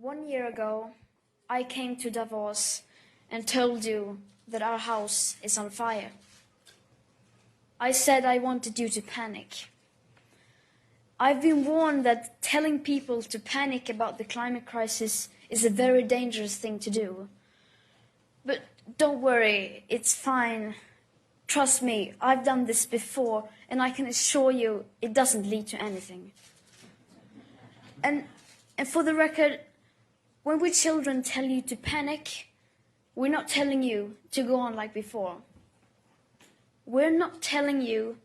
1 year ago, I came to Davos and told you that our house is on fire. I said I wanted you to panic. I've been warned that telling people to panic about the climate crisis is a very dangerous thing to do. But don't worry, it's fine. Trust me, I've done this before, and I can assure you it doesn't lead to anything. And for the record, when we children tell you to panic, we're not telling you to go on like before. We're not telling you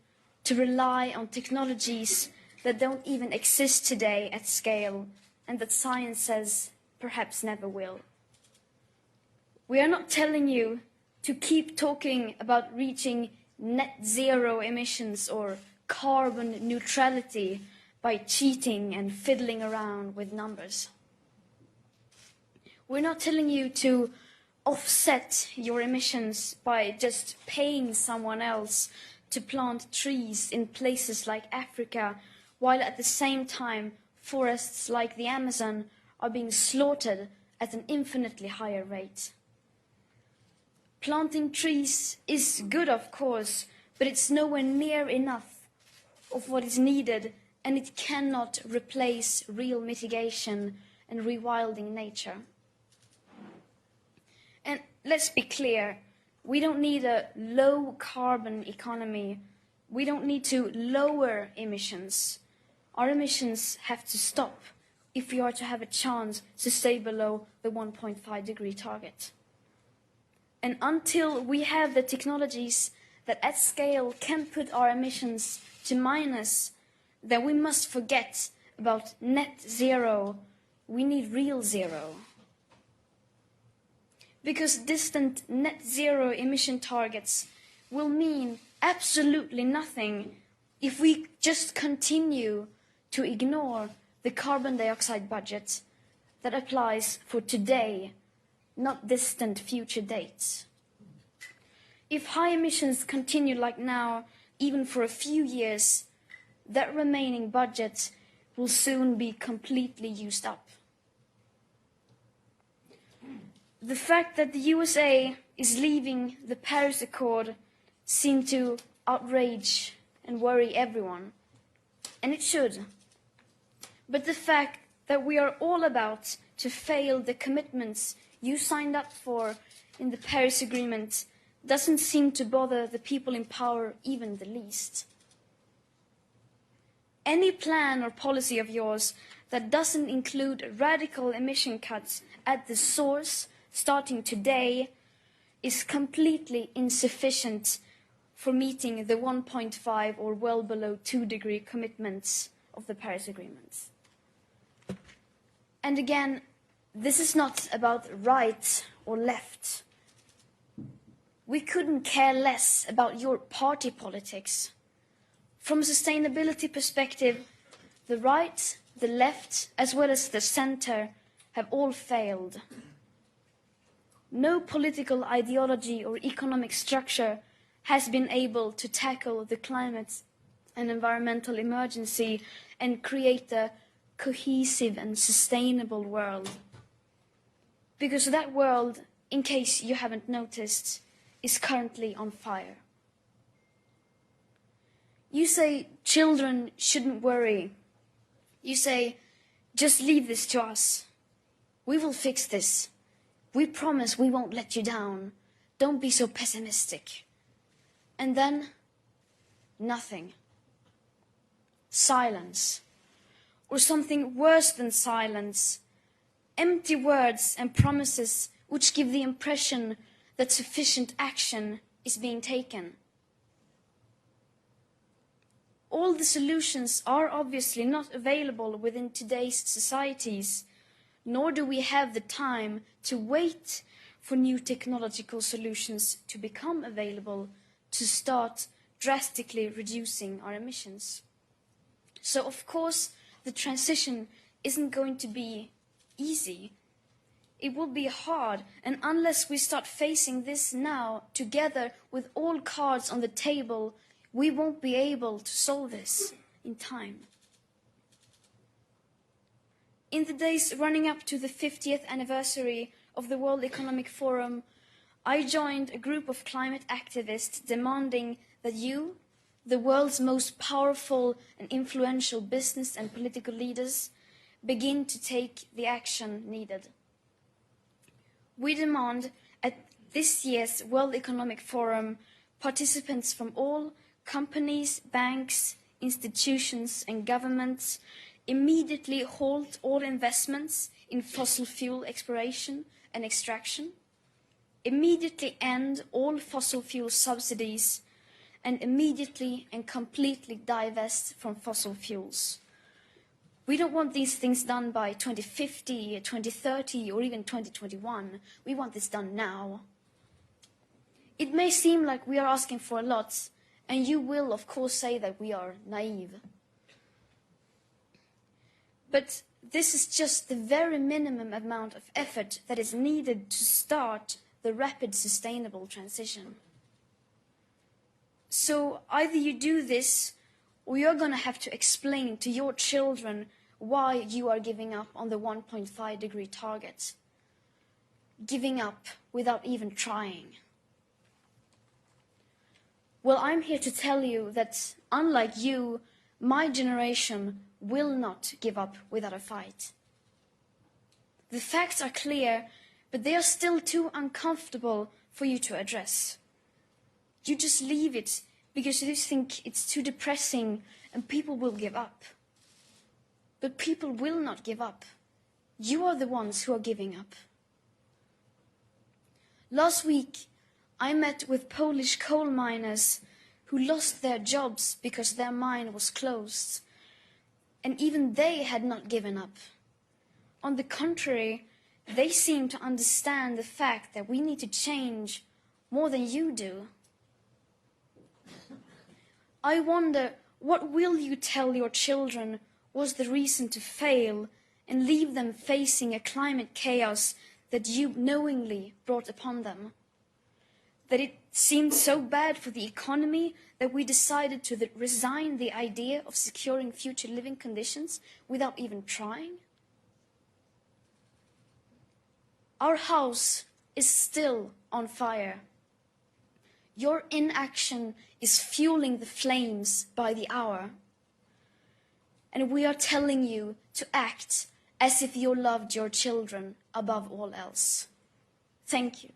to rely on technologies that don't even exist today at scale and that science says perhaps never will. We are not telling you to keep talking about reaching net zero emissions or carbon neutrality by cheating and fiddling around with numbers. We're not telling you to offset your emissions by just paying someone else to plant trees in places like Africa, while at the same time forests like the Amazon are being slaughtered at an infinitely higher rate. Planting trees is good, of course, but it's nowhere near enough of what is needed, and it cannot replace real mitigation and rewilding nature. And let's be clear, we don't need a low-carbon economy. We don't need to lower emissions. Our emissions have to stop if we are to have a chance to stay below the 1.5-degree target. And until we have the technologies that at scale can put our emissions to minus, then we must forget about net zero. We need real zero. Because distant net zero emission targets will mean absolutely nothing if we just continue to ignore the carbon dioxide budget that applies for today, not distant future dates. If high emissions continue like now, even for a few years, that remaining budget will soon be completely used up. The fact that the USA is leaving the Paris Accord seems to outrage and worry everyone, and it should. But the fact that we are all about to fail the commitments you signed up for in the Paris Agreement doesn't seem to bother the people in power even the least. Any plan or policy of yours that doesn't include radical emission cuts at the source starting today is completely insufficient for meeting the 1.5 or well below 2-degree commitments of the Paris Agreement. And again, this is not about right or left. We couldn't care less about your party politics. From a sustainability perspective, the right, the left, as well as the center have all failed. No political ideology or economic structure has been able to tackle the climate and environmental emergency and create a cohesive and sustainable world. Because that world, in case you haven't noticed, is currently on fire. You say children shouldn't worry. You say, just leave this to us. We will fix this. We promise we won't let you down. Don't be so pessimistic. And then, nothing. Silence. Or something worse than silence. Empty words and promises which give the impression that sufficient action is being taken. All the solutions are obviously not available within today's societies, nor do we have the time to wait for new technological solutions to become available to start drastically reducing our emissions. So, of course, the transition isn't going to be easy. It will be hard, and unless we start facing this now, together with all cards on the table, we won't be able to solve this in time. In the days running up to the 50th anniversary of the World Economic Forum, I joined a group of climate activists demanding that you, the world's most powerful and influential business and political leaders, begin to take the action needed. We demand at this year's World Economic Forum participants from all companies, banks, institutions and governments immediately halt all investments in fossil fuel exploration and extraction, immediately end all fossil fuel subsidies, and immediately and completely divest from fossil fuels. We don't want these things done by 2050, 2030, or even 2021. We want this done now. It may seem like we are asking for a lot, and you will, of course, say that we are naive. But this is just the very minimum amount of effort that is needed to start the rapid sustainable transition. So either you do this, or you're going to have to explain to your children why you are giving up on the 1.5-degree target. Giving up without even trying. Well, I'm here to tell you that, unlike you, my generation will not give up without a fight. The facts are clear, but they are still too uncomfortable for you to address. You just leave it because you think it's too depressing and people will give up. But people will not give up. You are the ones who are giving up. Last week, I met with Polish coal miners who lost their jobs because their mine was closed. And even they had not given up. On the contrary, they seem to understand the fact that we need to change more than you do. I wonder, what will you tell your children was the reason to fail and leave them facing a climate chaos that you knowingly brought upon them? That it seemed so bad for the economy that we decided to resign the idea of securing future living conditions without even trying? Our house is still on fire. Your inaction is fueling the flames by the hour. And we are telling you to act as if you loved your children above all else. Thank you.